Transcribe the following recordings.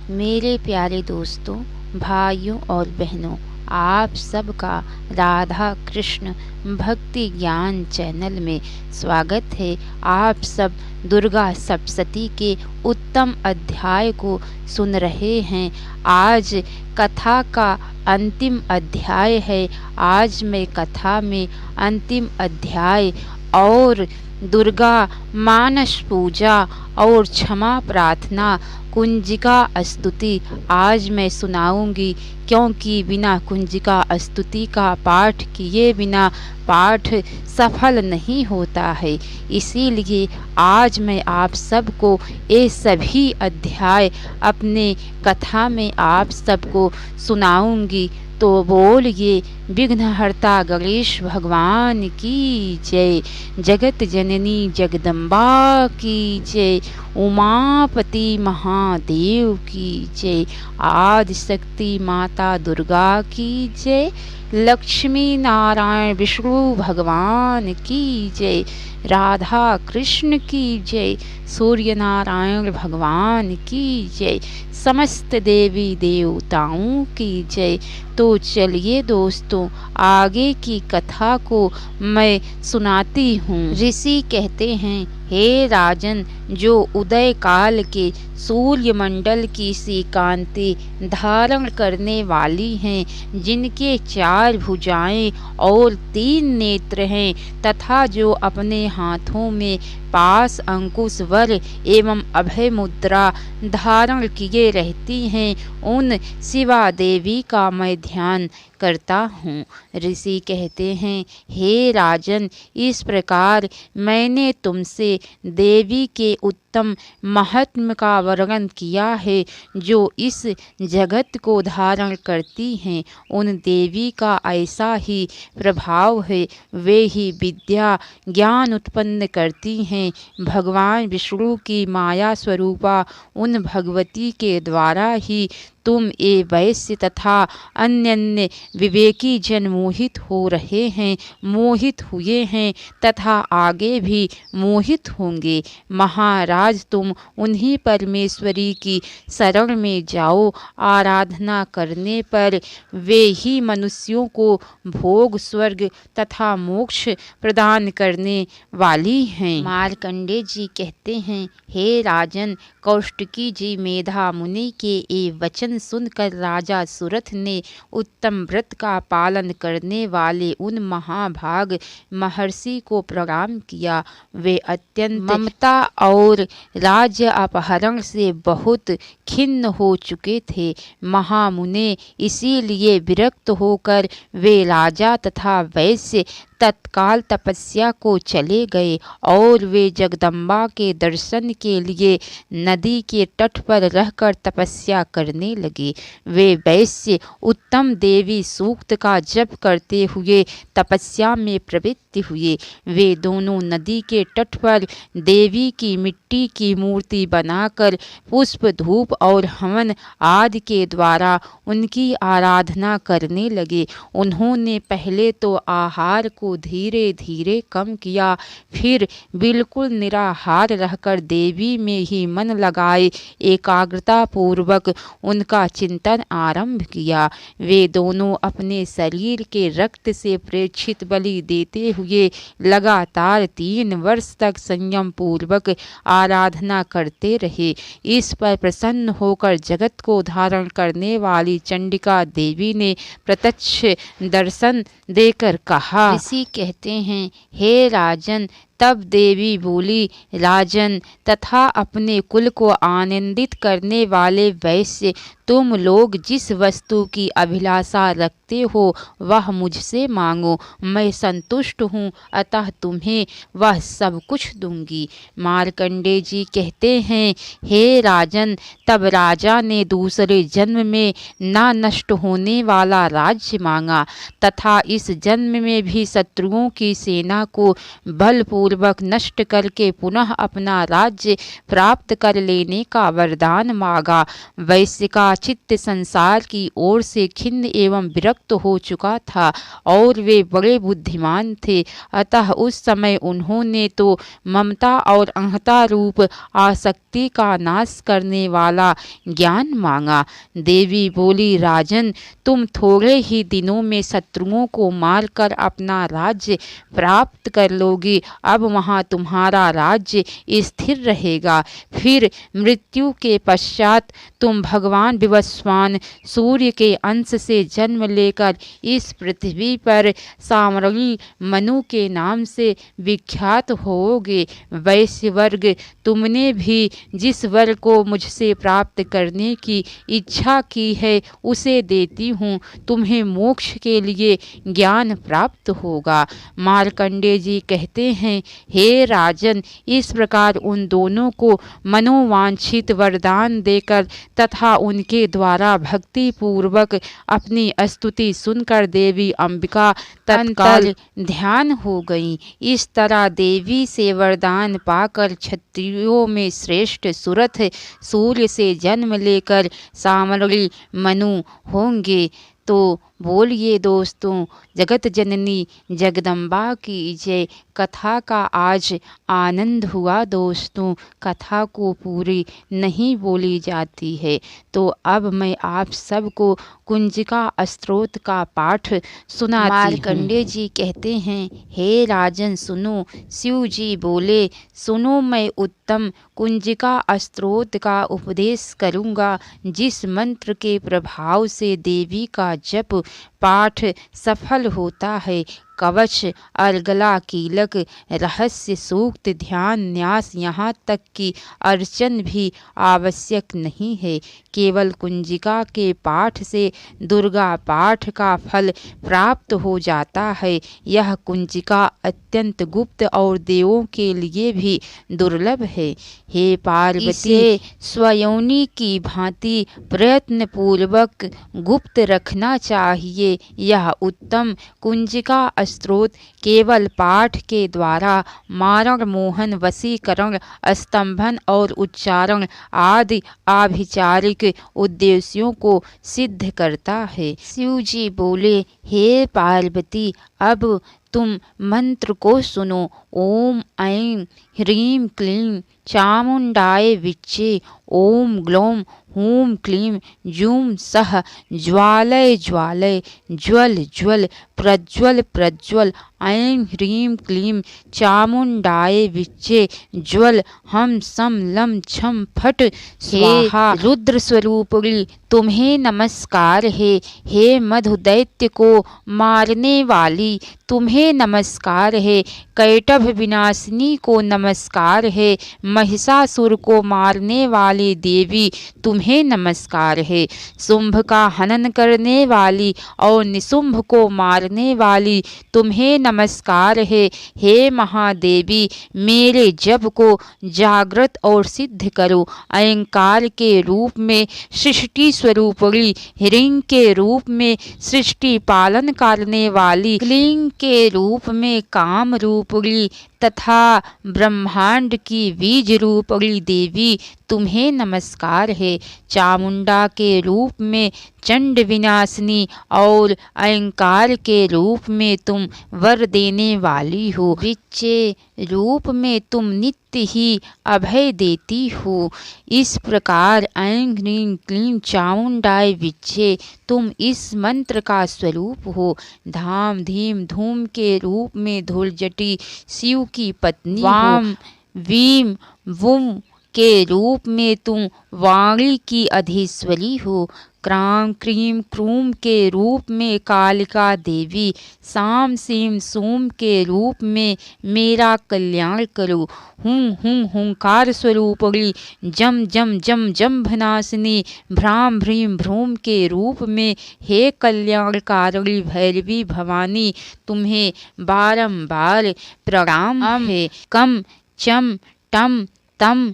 मेरे प्यारे दोस्तों, भाइयों और बहनों, आप सबका राधा कृष्ण भक्ति ज्ञान चैनल में स्वागत है। आप सब दुर्गा सप्तशती के उत्तम अध्याय को सुन रहे हैं। आज कथा का अंतिम अध्याय है। आज मैं कथा में अंतिम अध्याय और दुर्गा मानस पूजा और क्षमा प्रार्थना कुंजिका स्तुति आज मैं सुनाऊंगी, क्योंकि बिना कुंजिका स्तुति का पाठ किए बिना पाठ सफल नहीं होता है। इसीलिए आज मैं आप सबको ये सभी अध्याय अपने कथा में आप सबको सुनाऊंगी। तो बोलिए विघ्नहर्ता गणेश भगवान की जय, जगत जननी जगदम्बा की जय, उमापति महादेव की जय, आदि शक्ति माता दुर्गा की जय, लक्ष्मी नारायण विष्णु भगवान की जय, राधा कृष्ण की जय, सूर्य नारायण भगवान की जय, समस्त देवी देवताओं की जय। तो चलिए दोस्तों, आगे की कथा को मैं सुनाती हूँ। ऋषि कहते हैं, हे राजन, जो उदय काल के सूर्य मंडल की सी कांति धारण करने वाली हैं, जिनके 4 भुजाएं और 3 नेत्र हैं, तथा जो अपने हाथों में पास अंकुश वर एवं अभय मुद्रा धारण किए रहती हैं, उन शिवा देवी का मैं ध्यान करता हूँ। ऋषि कहते हैं, हे राजन, इस प्रकार मैंने तुमसे देवी के उत्तम महात्म्य का वर्णन किया है, जो इस जगत को धारण करती हैं। उन देवी का ऐसा ही प्रभाव है, वे ही विद्या ज्ञान उत्पन्न करती हैं। भगवान विष्णु की माया स्वरूपा उन भगवती के द्वारा ही तुम ये वैश्य तथा अन्य विवेकी जन मोहित हो रहे हैं, मोहित हुए हैं तथा आगे भी मोहित होंगे। महाराज, तुम उन्हीं परमेश्वरी की शरण में जाओ। आराधना करने पर वे ही मनुष्यों को भोग, स्वर्ग तथा मोक्ष प्रदान करने वाली हैं। मार्कंडेय जी कहते हैं, हे राजन, कौष्टकी जी मेधा मुनि के ये वचन सुनकर राजा सुरथ ने उत्तम व्रत का पालन करने वाले उन महाभाग महर्षि को प्रणाम किया। वे अत्यंत ममता और राज्य अपहरण से बहुत खिन्न हो चुके थे। महामुने इसीलिए विरक्त होकर वे राजा तथा वैश्य तत्काल तपस्या को चले गए और वे जगदम्बा के दर्शन के लिए नदी के तट पर रहकर तपस्या करने लगे। वे वैश्य उत्तम देवी सूक्त का जप करते हुए तपस्या में प्रवृत्त हुए। वे दोनों नदी के तट पर देवी की मिट्टी की मूर्ति बनाकर पुष्प, धूप और हवन आदि के द्वारा उनकी आराधना करने लगे। उन्होंने पहले तो आहार को धीरे धीरे कम किया, फिर बिल्कुल निराहार रहकर देवी में ही मन लगाए एकाग्रता पूर्वक उनका चिंतन आरंभ किया। वे दोनों अपने शरीर के रक्त से प्रेक्षित बलि देते हुए लगातार 3 वर्ष तक संयम पूर्वक आराधना करते रहे। इस पर प्रसन्न होकर जगत को धारण करने वाली चंडिका देवी ने प्रत्यक्ष दर्शन देकर कहा। ऋषि कहते हैं, हे राजन, तब देवी बोली, राजन तथा अपने कुल को आनंदित करने वाले वैश्य, तुम लोग जिस वस्तु की अभिलाषा रखते हो वह मुझसे मांगो, मैं संतुष्ट हूँ, अतः तुम्हें वह सब कुछ दूंगी। मार्कंडेय जी कहते हैं, हे राजन, तब राजा ने दूसरे जन्म में न नष्ट होने वाला राज्य मांगा तथा इस जन्म में भी शत्रुओं की सेना को बलपूर्वक पूर्वक नष्ट करके पुनः अपना राज्य प्राप्त कर लेने का वरदान मांगा। वैश्य का चित्त संसार की ओर से खिन्न एवं विरक्त हो चुका था और वे बड़े बुद्धिमान थे, अतः उस समय उन्होंने तो ममता और अहंता रूप आसक्ति का नाश करने वाला ज्ञान मांगा। देवी बोली, राजन, तुम थोड़े ही दिनों में शत्रुओं को मारकर अपना राज्य प्राप्त कर लोगे। अब वहाँ तुम्हारा राज्य स्थिर रहेगा। फिर मृत्यु के पश्चात तुम भगवान विवस्वान सूर्य के अंश से जन्म लेकर इस पृथ्वी पर सामरी मनु के नाम से विख्यात होगे। वैश्य वर्ग, तुमने भी जिस वर को मुझसे प्राप्त करने की इच्छा की है उसे देती हूँ। तुम्हें मोक्ष के लिए ज्ञान प्राप्त होगा। मार्कंडेय जी कहते हैं, हे राजन, इस प्रकार उन दोनों को मनोवांछित वरदान देकर तथा उनके द्वारा भक्ति पूर्वक अपनी स्तुति सुनकर देवी अंबिका तत्काल ध्यान हो गई। इस तरह देवी से वरदान पाकर क्षत्रियों में श्रेष्ठ सुरथ सूर्य से जन्म लेकर सामरी मनु होंगे। तो बोलिए दोस्तों, जगत जननी जगदम्बा की जय। कथा का आज आनंद हुआ दोस्तों। कथा को पूरी नहीं बोली जाती है, तो अब मैं आप सबको कुंजिका स्तोत्र का पाठ सुनाती हूँ। मार्कंडेय जी कहते हैं, हे राजन सुनो। शिव जी बोले, सुनो, मैं उत्तम कुंजिका स्तोत्र का उपदेश करूँगा, जिस मंत्र के प्रभाव से देवी का जप पाठ सफल होता है। कवच, अर्गला, कीलक, रहस्य, सूक्त, ध्यान, न्यास, यहाँ तक कि अर्चन भी आवश्यक नहीं है। केवल कुंजिका के पाठ से दुर्गा पाठ का फल प्राप्त हो जाता है। यह कुंजिका अत्यंत गुप्त और देवों के लिए भी दुर्लभ है। हे पार्वती, इसे स्वयोनि की भांति प्रयत्न पूर्वक गुप्त रखना चाहिए। यह उत्तम कुंजिका स्तोत्र केवल पाठ के द्वारा मारण, मोहन, वशीकरण, स्तंभन और उच्चारण आदि आभिचारिक उद्देश्यों को सिद्ध करता है। शिव जी बोले, हे पार्वती, अब तुम मंत्र को सुनो। ओम ऐं ह्रीं क्लीं चामुंडाय विच्चे। ओम ग्लौम हूं क्लीं जूं सः ज्वालय ज्वालय ज्वल ज्वल प्रज्वल प्रज्वल। ऐं ह्रीं क्लीं चामुंडाय विच्चे। ज्वल हम सम लम छम फट स्वाहा। रुद्र स्वरूपिणी तुम्हें नमस्कार है। हे मधु दैत्य को मारने वाली तुम्हें नमस्कार है। कैटभ विनाशिनी को नमस्कार है। महिषासुर को मारने वाली देवी तुम्हें नमस्कार है। शुंभ का हनन करने वाली और निशुंभ को मारने वाली तुम्हें नमस्कार है। हे महादेवी, मेरे जप को जागृत और सिद्ध करो। अहंकार के रूप में सृष्टि स्वरूपिणी, ह्रीं के रूप में सृष्टि पालन करने वाली, क्लीं के रूप में काम रूपिणी तथा ब्रह्मांड की बीज रूपिणी देवी तुम्हें नमस्कार है। चामुंडा के रूप में चंड विनाशिनी और अहंकार के रूप में तुम वर देने वाली हो। विच्चे रूप में तुम नित्य ही अभय देती हो। इस प्रकार ऐं ह्रीं क्लीं चामुंडाय विच्चे तुम इस मंत्र का स्वरूप हो। धाम धीम धूम के रूप में धूलजटी शिव की पत्नी वाम वीम वुम के रूप में तुम वाणी की अधीश्वरी हो। क्रां क्रीं क्रूम के रूप में कालिका देवी, साम सीम सूम के रूप में मेरा कल्याण करो। हूं हुंकार स्वरूपिणी जम जम जम जम्भनाशिनी, भ्राम भ्रीम भ्रूम के रूप में हे कल्याणकारिणी भैरवी भवानी तुम्हें बारंबार प्रणाम है। कम चम टम तम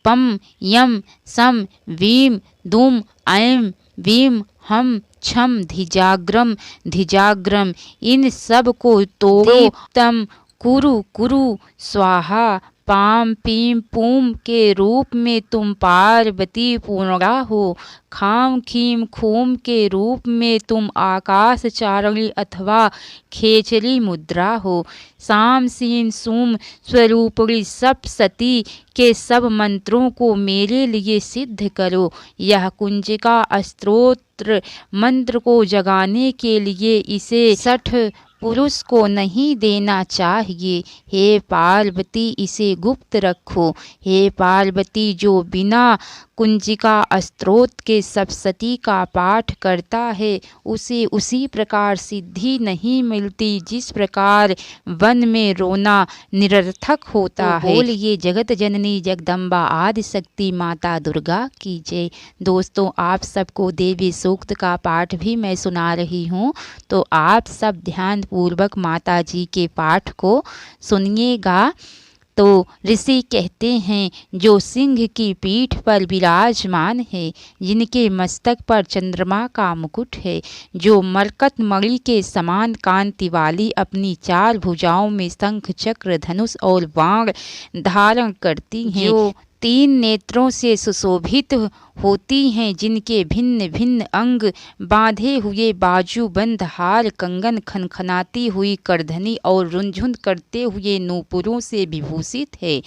पम यम सम वीम दुम ऐं वीम हम छम धिजाग्रम धिजाग्रम, इन सब को तोड़ो। तम कुरु कुरु स्वाहा पाम पीम पूम के रूप में तुम पार्वती पूर्णा हो। खाम खीम खूम के रूप में तुम आकाश चारणी अथवा खेचरी मुद्रा हो। साम सीन सूम स्वरूपणी सप्तशती के सब मंत्रों को मेरे लिए सिद्ध करो। यह कुंजिका स्तोत्र मंत्र को जगाने के लिए इसे 60 पुरुष को नहीं देना चाहिए। हे पार्वती इसे गुप्त रखो। हे पार्वती जो बिना कुंजिका स्तोत्र के सप्तशती का पाठ करता है उसे उसी प्रकार सिद्धि नहीं मिलती जिस प्रकार वन में रोना निरर्थक होता है। बोलिए जगत जननी जगदम्बा आदि शक्ति माता दुर्गा की जय। दोस्तों आप सबको देवी सूक्त का पाठ भी मैं सुना रही हूँ, तो आप सब ध्यान पूर्वक माता जी के पाठ को सुनिएगा। तो ऋषि कहते हैं, जो सिंह की पीठ पर विराजमान है, जिनके मस्तक पर चंद्रमा का मुकुट है, जो मरकत मणि के समान कांति वाली अपनी 4 भुजाओं में शंख चक्र धनुष और बाण धारण करती हैं, जो 3 नेत्रों से सुशोभित होती हैं, जिनके भिन्न भिन्न अंग बांधे हुए बाजूबंद हार कंगन खनखनाती हुई करधनी और रुंझुन करते हुए नूपुरों से विभूषित है,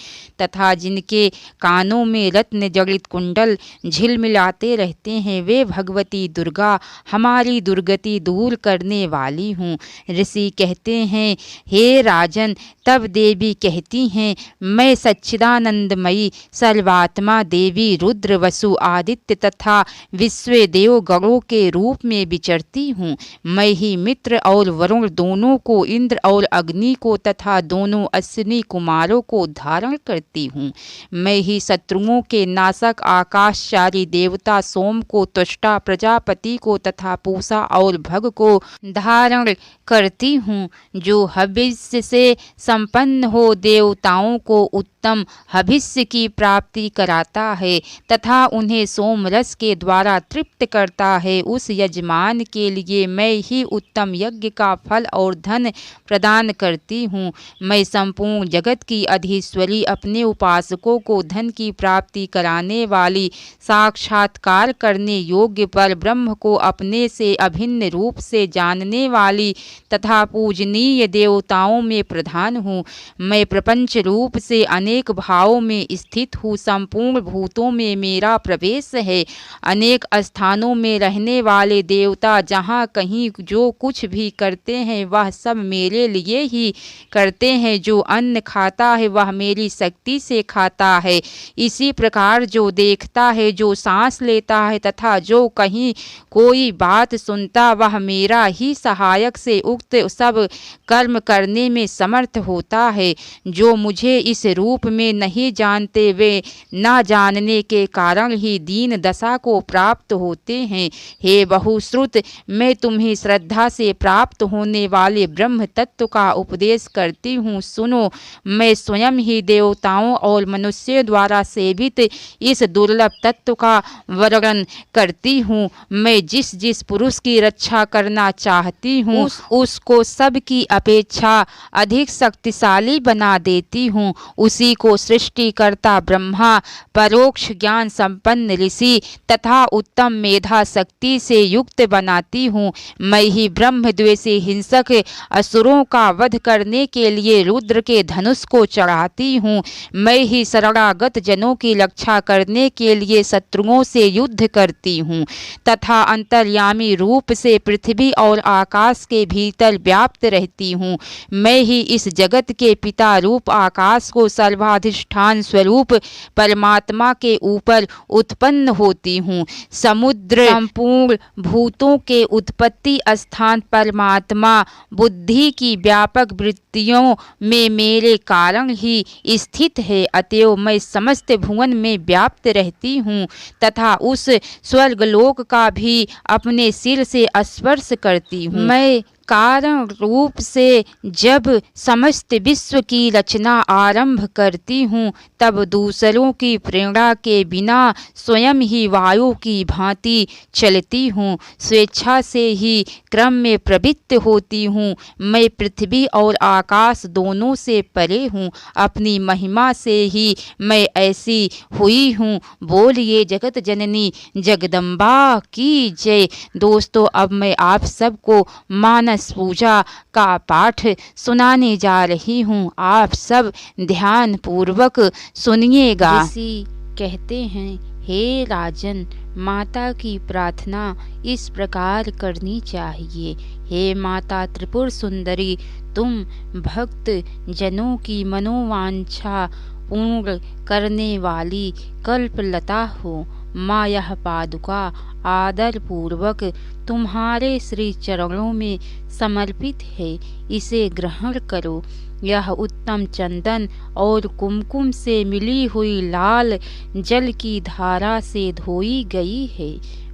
तथा जिनके कानों में रत्न जड़ित कुंडल झिलमिलाते रहते हैं, वे भगवती दुर्गा हमारी दुर्गति दूर करने वाली हूँ। ऋषि कहते हैं, हे राजन, तब देवी कहती हैं, मैं सच्चिदानंदमयी सर्वात्मा देवी रुद्र वसु आदित्य तथा विश्व देव गणों के रूप में विचरती हूँ। मैं ही मित्र और वरुण दोनों को, इंद्र और अग्नि को तथा दोनों अश्विनी कुमारों को धारण करती हूँ। मैं ही शत्रुओं के नाशक आकाशचारी देवता सोम को, त्वष्टा प्रजापति को तथा पूषा और भग को धारण करती हूँ। जो हविष्य से संपन्न हो देवताओं को उत्तम हविष्य की प्राप्ति कराता है तथा उन्हें सोमरस के द्वारा तृप्त करता है, उस यजमान के लिए मैं ही उत्तम यज्ञ का फल और धन प्रदान करती हूँ। मैं संपूर्ण जगत की अधीश्वरी, अपने उपासकों को धन की प्राप्ति कराने वाली, साक्षात्कार करने योग्य पर ब्रह्म को अपने से अभिन्न रूप से जानने वाली तथा पूजनीय देवताओं में प्रधान हूँ। मैं प्रपंच रूप से अनेक भावों में स्थित हूँ। संपूर्ण भूतों में मेरा प्रवेश है। अनेक स्थानों में रहने वाले देवता जहाँ कहीं जो कुछ भी करते हैं वह सब मेरे लिए ही करते हैं। जो अन्न खाता है वह मेरी शक्ति से खाता है। इसी प्रकार जो देखता है, जो सांस लेता है तथा जो कहीं कोई बात सुनता, वह मेरा ही सहायक से उक्त सब कर्म करने में समर्थ होता है। जो मुझे इस रूप में नहीं जानते, वे न जानने के कारण ही दीन दशा को प्राप्त होते हैं। हे बहुश्रुत, मैं तुम्हें श्रद्धा से प्राप्त होने वाले ब्रह्म तत्व का उपदेश करती हूँ। सुनो, मैं स्वयं ही देवताओं और मनुष्य द्वारा सेवित इस दुर्लभ तत्व का वर्णन करती हूँ। मैं जिस जिस पुरुष की रक्षा करना चाहती हूँ उसको सबकी अपेक्षा अधिक शक्तिशाली बना देती हूँ। उसी को सृष्टिकर्ता ब्रह्मा, परोक्ष ज्ञान संपन्न ऋषि तथा उत्तम मेधा शक्ति से युक्त बनाती हूँ। मैं ही ब्रह्म द्वेषी हिंसक असुरों का वध करने के लिए रुद्र के धनुष को चढ़ाती हूँ। मैं ही शरणागत जनों की रक्षा करने के लिए शत्रुओं से युद्ध करती हूँ तथा अंतर्यामी रूप से पृथ्वी और आकाश के भीतर व्याप्त रहती हूँ। मैं ही इस जगत के पिता रूप आकाश को सर्वाधिष्ठान स्वरूप परमात्मा के ऊपर उत्पन्न होती हूँ। समुद्र संपूर्ण भूतों के उत्पत्ति स्थान परमात्मा बुद्धि की व्यापक वृत्तियों में मेरे कारण ही स्थित है। अतएव मैं समस्त भुवन में व्याप्त रहती हूँ तथा उस स्वर्गलोक का भी अपने सिर से स्पर्श करती हूँ। मैं कारण रूप से जब समस्त विश्व की रचना आरंभ करती हूँ, तब दूसरों की प्रेरणा के बिना स्वयं ही वायु की भांति चलती हूँ। स्वेच्छा से ही क्रम में प्रवृत्त होती हूँ। मैं पृथ्वी और आकाश दोनों से परे हूँ। अपनी महिमा से ही मैं ऐसी हुई हूँ। बोलिए जगत जननी जगदम्बा की जय। दोस्तों, अब मैं आप सबको मानस पूजा का पाठ सुनाने जा रही हूँ। आप सब ध्यान पूर्वक सुनिएगा। ऋषि कहते हैं, हे राजन, माता की प्रार्थना इस प्रकार करनी चाहिए। हे माता त्रिपुर सुंदरी, तुम भक्त जनों की मनोवांछा पूर्ण करने वाली कल्पलता हो। माँ, यह पादुका आदर पूर्वक तुम्हारे श्री चरणों में समर्पित है। इसे ग्रहण करो। यह उत्तम चंदन और कुमकुम से मिली हुई लाल जल की धारा से धोई गई है।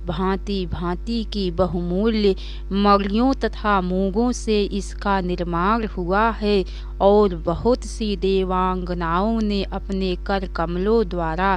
भांति भांति की बहुमूल्य मणियों तथा मूंगों से इसका निर्माण हुआ है और बहुत सी देवांगनाओं ने अपने कर कमलों द्वारा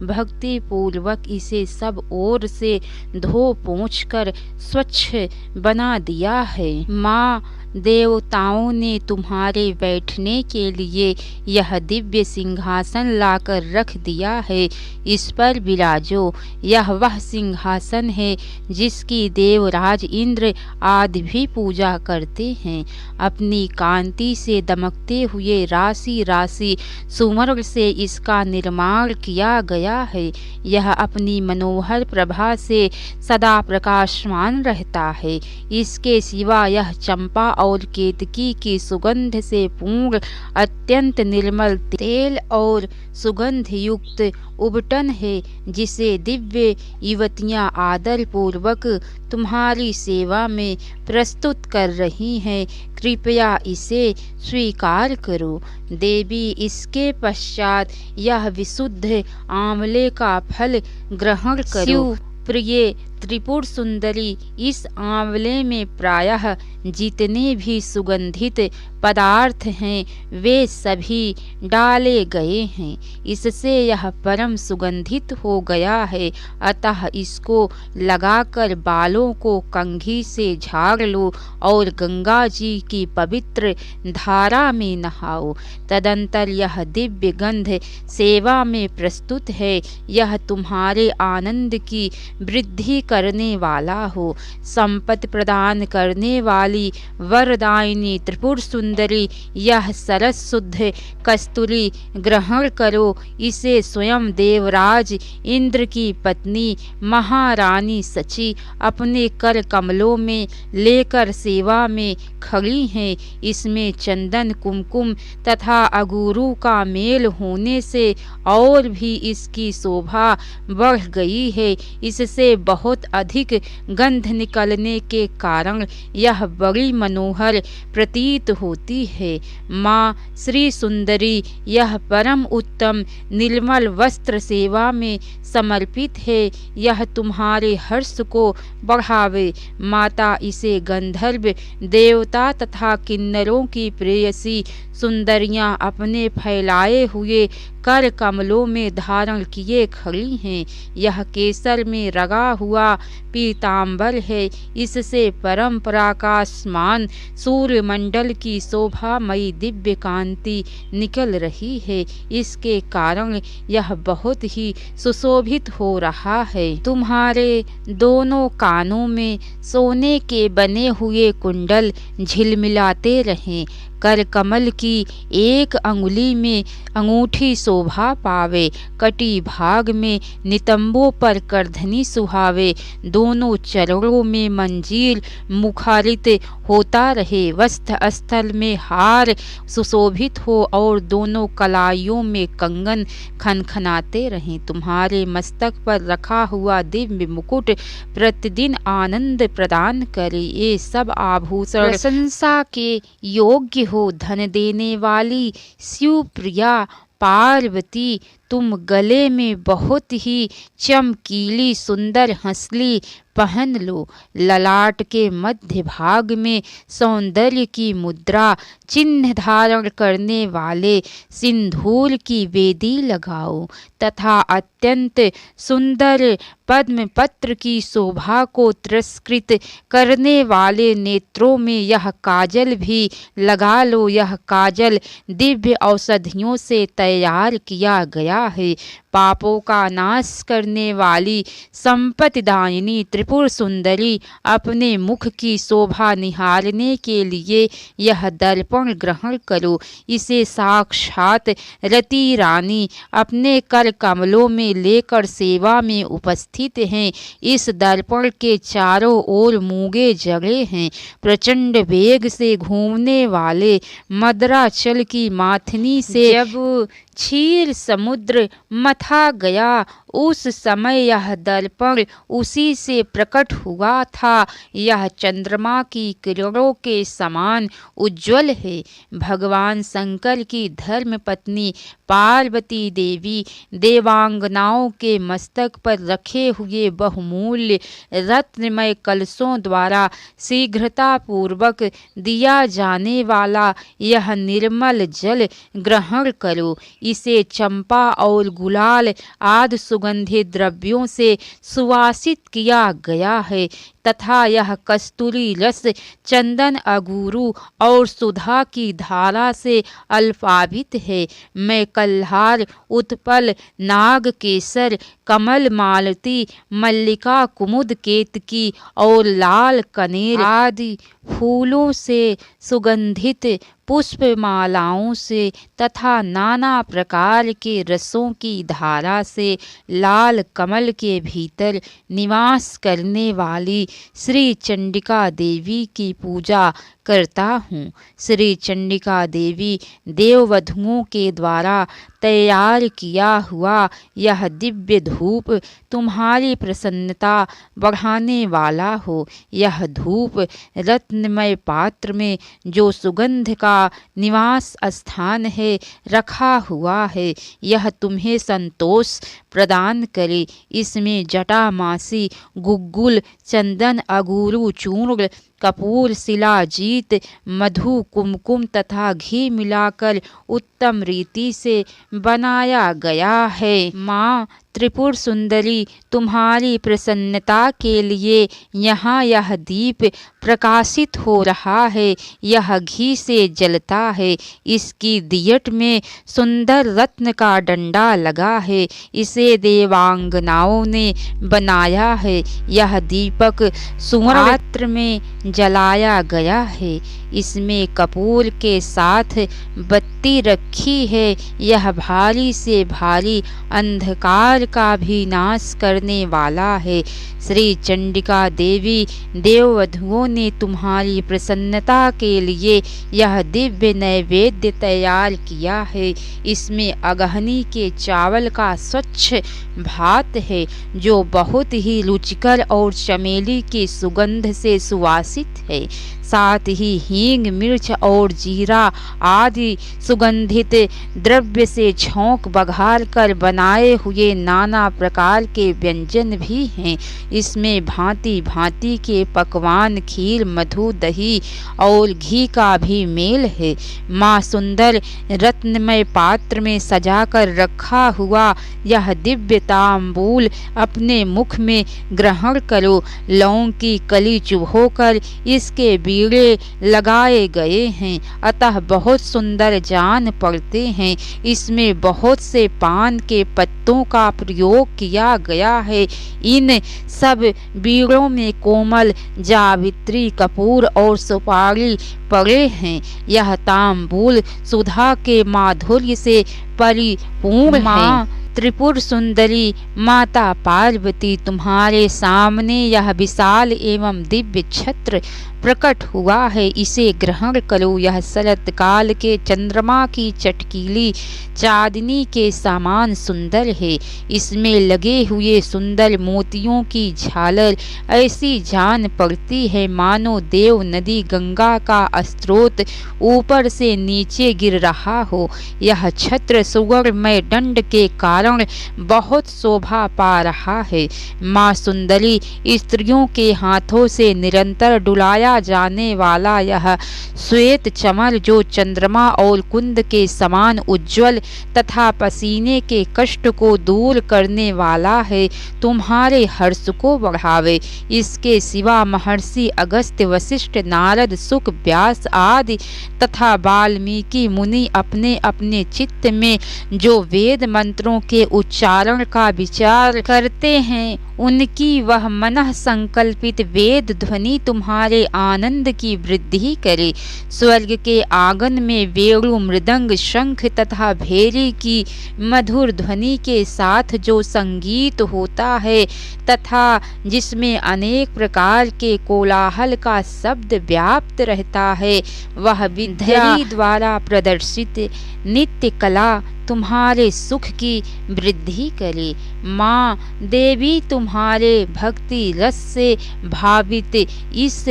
भक्ति पूर्वक इसे सब ओर से धो पोंछ कर स्वच्छ बना दिया है। माँ, देवताओं ने तुम्हारे बैठने के लिए यह दिव्य सिंहासन लाकर रख दिया है। इस पर विराजो। यह वह सिंहासन है जिसकी देवराज इंद्र आदि भी पूजा करते हैं। अपनी कांति से दमकते हुए राशि राशि सुमर्ग से इसका निर्माण किया गया है। यह अपनी मनोहर प्रभा से सदा प्रकाशमान रहता है। इसके सिवा यह चंपा और केतकी की सुगंध से पूर्ण अत्यंत निर्मल तेल और सुगंध युक्त उबटन है, जिसे दिव्य युवतियां आदर पूर्वक तुम्हारी सेवा में प्रस्तुत कर रही हैं। कृपया इसे स्वीकार करो। देवी, इसके पश्चात यह विशुद्ध आंवले का फल ग्रहण करो। प्रिय त्रिपुर सुंदरी, इस आंवले में प्रायः जितने भी सुगंधित पदार्थ हैं वे सभी डाले गए हैं। इससे यह परम सुगंधित हो गया है। अतः इसको लगाकर बालों को कंघी से झाड़ लो और गंगा जी की पवित्र धारा में नहाओ। तदंतर यह दिव्य गंध सेवा में प्रस्तुत है। यह तुम्हारे आनंद की वृद्धि करने वाला हो। संपत्ति प्रदान करने वाली वरदायिनी त्रिपुर सुंदरी, यह सरस शुद्ध कस्तूरी ग्रहण करो। इसे स्वयं देवराज इंद्र की पत्नी महारानी सची अपने कर कमलों में लेकर सेवा में खड़ी हैं। इसमें चंदन, कुमकुम तथा अगुरु का मेल होने से और भी इसकी शोभा बढ़ गई है। इससे बहुत अधिक गंध निकलने के कारण यह बड़ी मनोहर प्रतीत होती है। माँ श्री सुंदरी, यह परम उत्तम निर्मल वस्त्र सेवा में समर्पित है। यह तुम्हारे हर्ष को बढ़ावे। माता, इसे गंधर्व देवता तथा किन्नरों की प्रेयसी सुंदरियां अपने फैलाए हुए कर कमलों में धारण किए खड़ी हैं। यह केसर में रगा हुआ पीतांबर है। इससे परम प्रकाशमान सूर्यमंडल की शोभामयी दिव्य कांति निकल रही है। इसके कारण यह बहुत ही सुशोभित हो रहा है। तुम्हारे दोनों कानों में सोने के बने हुए कुंडल झिलमिलाते रहें। कर कमल की एक अंगुली में अंगूठी शोभा पावे। कटी भाग में नितंबों पर करधनी सुहावे। दोनों चरणों में मंजीर मुखारित होता रहे। वस्त्र स्थल में हार सुशोभित हो और दोनों कलाइयों में कंगन खनखनाते रहें। तुम्हारे मस्तक पर रखा हुआ दिव्य मुकुट प्रतिदिन आनंद प्रदान करे। ये सब आभूषण प्रशंसा के योग्य हो। धन देने वाली शिवप्रिया पार्वती, तुम गले में बहुत ही चमकीली सुंदर हंसली पहन लो। ललाट के मध्य भाग में सौंदर्य की मुद्रा चिन्ह धारण करने वाले सिंदूर की वेदी लगाओ तथा अत्यंत सुंदर पद्म पत्र की शोभा को तिरस्कृत करने वाले नेत्रों में यह काजल भी लगा लो। यह काजल दिव्य औषधियों से तैयार किया गया है। पापों का नाश करने वाली संपत्तिदायिनी त्रिपुर सुंदरी अपने मुख की शोभा निहारने के लिए यह दर्पण ग्रहण करो। इसे साक्षात रति रानी अपने कर कमलों में लेकर सेवा में उपस्थित हैं। इस दर्पण के चारों ओर मूंगे जड़े हैं। प्रचंड वेग से घूमने वाले मदराचल की माथनी से जब क्षीर समुद्र मथा गया उस समय यह दर्पण उसी से प्रकट हुआ था। यह चंद्रमा की किरणों के समान उज्ज्वल है। भगवान शंकर की धर्म पत्नी पार्वती देवी देवांगनाओं के मस्तक पर रखे हुए बहुमूल्य रत्नमय कलशों द्वारा शीघ्रता पूर्वक दिया जाने वाला यह निर्मल जल ग्रहण करो। इसे चंपा और गुलाल आदि सुगंधित द्रव्यों से सुवासित किया गया है तथा यह कस्तूरी रस चंदन अगुरु और सुधा की धारा से अल्पावित है। मैं कल्हार उत्पल नाग केसर कमल मालती मल्लिका कुमुद केतकी और लाल कनेर आदि फूलों से सुगंधित पुष्पमालाओं से तथा नाना प्रकार के रसों की धारा से लाल कमल के भीतर निवास करने वाली श्री चंडिका देवी की पूजा करता हूँ। श्री चंडिका देवी देववधुओं के द्वारा तैयार किया हुआ यह दिव्य धूप तुम्हारी प्रसन्नता बढ़ाने वाला हो। यह धूप रत्नमय पात्र में जो सुगंध का निवास स्थान है रखा हुआ है, यह तुम्हें संतोष प्रदान करे। इसमें जटामासी गुग्गुल चंदन अगुरु चूर्ण कपूर शिलाजीत मधु कुमकुम तथा घी मिलाकर उत्तम रीति से बनाया गया है। माँ त्रिपुर सुंदरी तुम्हारी प्रसन्नता के लिए यहाँ यह दीप प्रकाशित हो रहा है। यह घी से जलता है। इसकी दियट में सुंदर रत्न का डंडा लगा है। इसे देवांगनाओं ने बनाया है। यह दीपक सुवर्ण पात्र में जलाया गया है। इसमें कपूर के साथ बत्ती रखी है। यह भारी से भारी अंधकार का भी नाश करने वाला है। श्री चंडिका देवी देववधुओं ने तुम्हारी प्रसन्नता के लिए यह दिव्य नैवेद्य तैयार किया है। इसमें अगहनी के चावल का स्वच्छ भात है जो बहुत ही रुचिकर और चमेली की सुगंध से सुवासित है। साथ ही हींग मिर्च और जीरा आदि सुगंधित द्रव्य से छौंक बघार कर बनाए हुए नाना प्रकार के व्यंजन भी हैं। इसमें भांति भांति के पकवान खीर मधु दही और घी का भी मेल है। माँ सुंदर रत्नमय पात्र में सजाकर रखा हुआ यह दिव्य तांबूल अपने मुख में ग्रहण करो। लौंग की कली चुभोकर इसके बीड़े लगाए गए हैं, अतः बहुत सुंदर जान पड़ते हैं। इसमें बहुत से पान के पत्तों का प्रयोग किया गया है। इन सब बीड़ों में कोमल जावित्री कपूर और सुपारी पड़े हैं। यह तांबूल सुधा के माधुर्य से परिपूर्ण है। त्रिपुर सुंदरी माता पार्वती तुम्हारे सामने यह विशाल एवं दिव्य छत्र प्रकट हुआ है, इसे ग्रहण करो। यह शरत काल के चंद्रमा की चटकीली चांदनी के समान सुंदर है। इसमें लगे हुए सुंदर मोतियों की झालर ऐसी जान पड़ती है मानो देव नदी गंगा का स्रोत ऊपर से नीचे गिर रहा हो। यह छत्र सुवर्णमय दंड के कारण बहुत शोभा पा रहा है। माँ सुंदरी स्त्रियों के हाथों से निरंतर डुलाया जाने वाला यह श्वेत चमर जो चंद्रमा और कुंद के समान उज्ज्वल तथा पसीने के कष्ट को दूर करने वाला है, तुम्हारे हर्ष को बढ़ावे। इसके सिवा महर्षि अगस्त्य, वशिष्ठ, नारद, सुक, व्यास आदि तथा वाल्मीकि मुनि अपने अपने चित्त में जो वेद मंत्रों के उच्चारण का विचार करते हैं, उनकी वह मनः संकल्पित वेद ध्वनि तुम्हारे आनंद की वृद्धि करे। स्वर्ग के आंगन में वेणु, मृदंग, शंख तथा भेरी की मधुर ध्वनि के साथ जो संगीत होता है तथा जिसमें अनेक प्रकार के कोलाहल का शब्द व्याप्त रहता है, वह विद्या द्वारा प्रदर्शित नित्य कला तुम्हारे सुख की वृद्धि करे। माँ देवी तुम्हारे भक्ति रस से भावित इस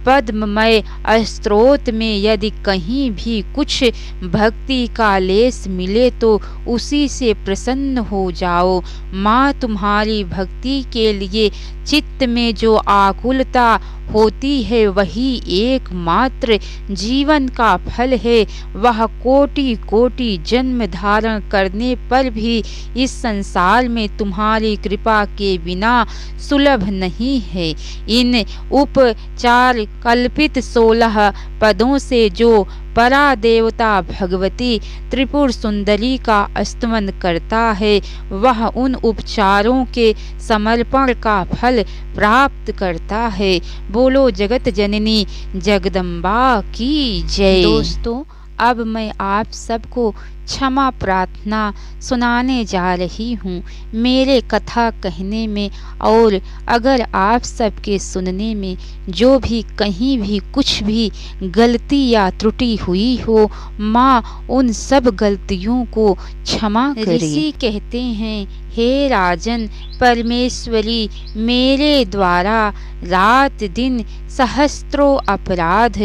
पद्ममय स्रोत में यदि कहीं भी कुछ भक्ति का लेस मिले तो उसी से प्रसन्न हो जाओ। माँ तुम्हारी भक्ति के लिए चित्त में जो आकुलता होती है वही एकमात्र जीवन का फल है। वह कोटि कोटि जन्म धारण करने पर भी इस संसार में तुम्हारी कृपा के बिना सुलभ नहीं है। इन उपचार कल्पित 16 पदों से जो परा देवता भगवती त्रिपुर सुंदरी का स्तमन करता है, वह उन उपचारों के समर्पण का फल प्राप्त करता है। बोलो जगत जननी जगदम्बा की जय। दोस्तों, अब मैं आप सबको क्षमा प्रार्थना सुनाने जा रही हूँ मेरे कथा कहने में, और अगर आप सबके सुनने में जो भी कहीं भी कुछ भी गलती या त्रुटि हुई हो, माँ उन सब गलतियों को क्षमा करे। ऋषि कहते हैं, हे राजन परमेश्वरी, मेरे द्वारा रात दिन सहस्त्रों अपराध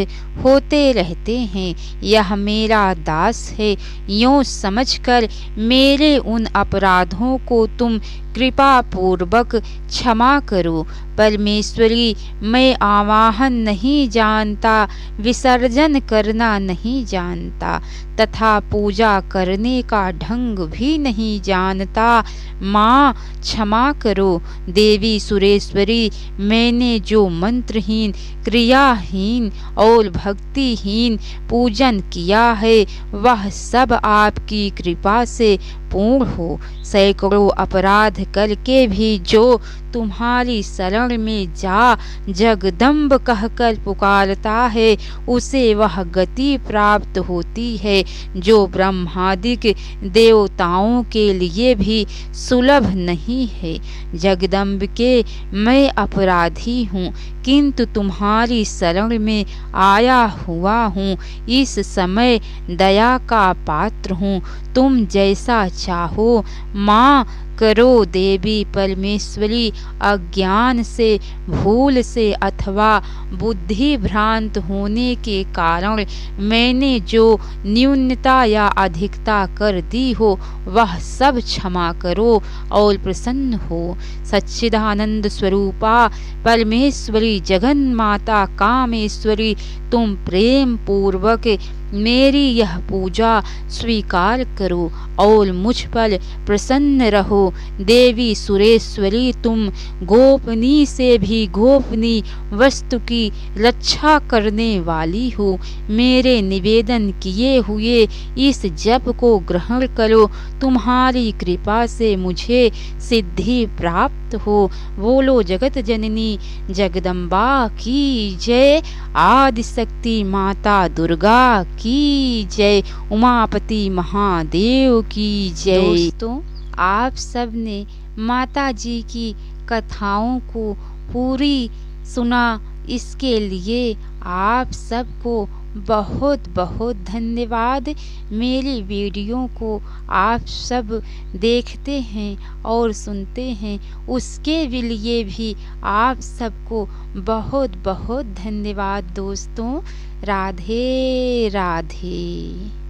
होते रहते हैं। यह मेरा दास है, यूं समझकर मेरे उन अपराधों को तुम कृपा पूर्वक क्षमा करो। परमेश्वरी, मैं आवाहन नहीं जानता, विसर्जन करना नहीं जानता तथा पूजा करने का ढंग भी नहीं जानता। माँ क्षमा करो। देवी सुरेश्वरी, मैंने जो मंत्रहीन, क्रियाहीन और भक्तिहीन पूजन किया है, वह सब आपकी कृपा से पूर्ण हो। सैकड़ों अपराध करके भी जो तुम्हारी शरण में जा जगदम्ब कहकर पुकारता है, उसे वह गति प्राप्त होती है जो ब्रह्मादिक देवताओं के लिए भी सुलभ नहीं है। जगदम्बिके, मैं अपराधी हूँ, किंतु तुम्हारी शरण में आया हुआ हूँ। इस समय दया का पात्र हूँ, तुम जैसा चाहो माँ करो। देवी परमेश्वरी, अज्ञान से, भूल से अथवा बुद्धि भ्रांत होने के कारण मैंने जो न्यूनता या अधिकता कर दी हो, वह सब क्षमा करो और प्रसन्न हो। सच्चिदानंद स्वरूपा परमेश्वरी, जगन माता कामेश्वरी, तुम प्रेम पूर्वक मेरी यह पूजा स्वीकार करो और मुझ पर प्रसन्न रहो। देवी सुरेश्वरी, तुम गोपनीय से भी गोपनीय वस्तु की रक्षा करने वाली हो। मेरे निवेदन किए हुए इस जप को ग्रहण करो, तुम्हारी कृपा से मुझे सिद्धि प्राप्त हो। बोलो जगत जननी जगदम्बा की जय। आदिशक्ति माता दुर्गा की जय। उमापति महादेव की जय। दोस्तों, आप सब ने माता जी की कथाओं को पूरी सुना इसके लिए आप सबको बहुत बहुत धन्यवाद। मेरी वीडियो को आप सब देखते हैं और सुनते हैं, उसके लिए भी आप सबको बहुत बहुत धन्यवाद दोस्तों। राधे राधे।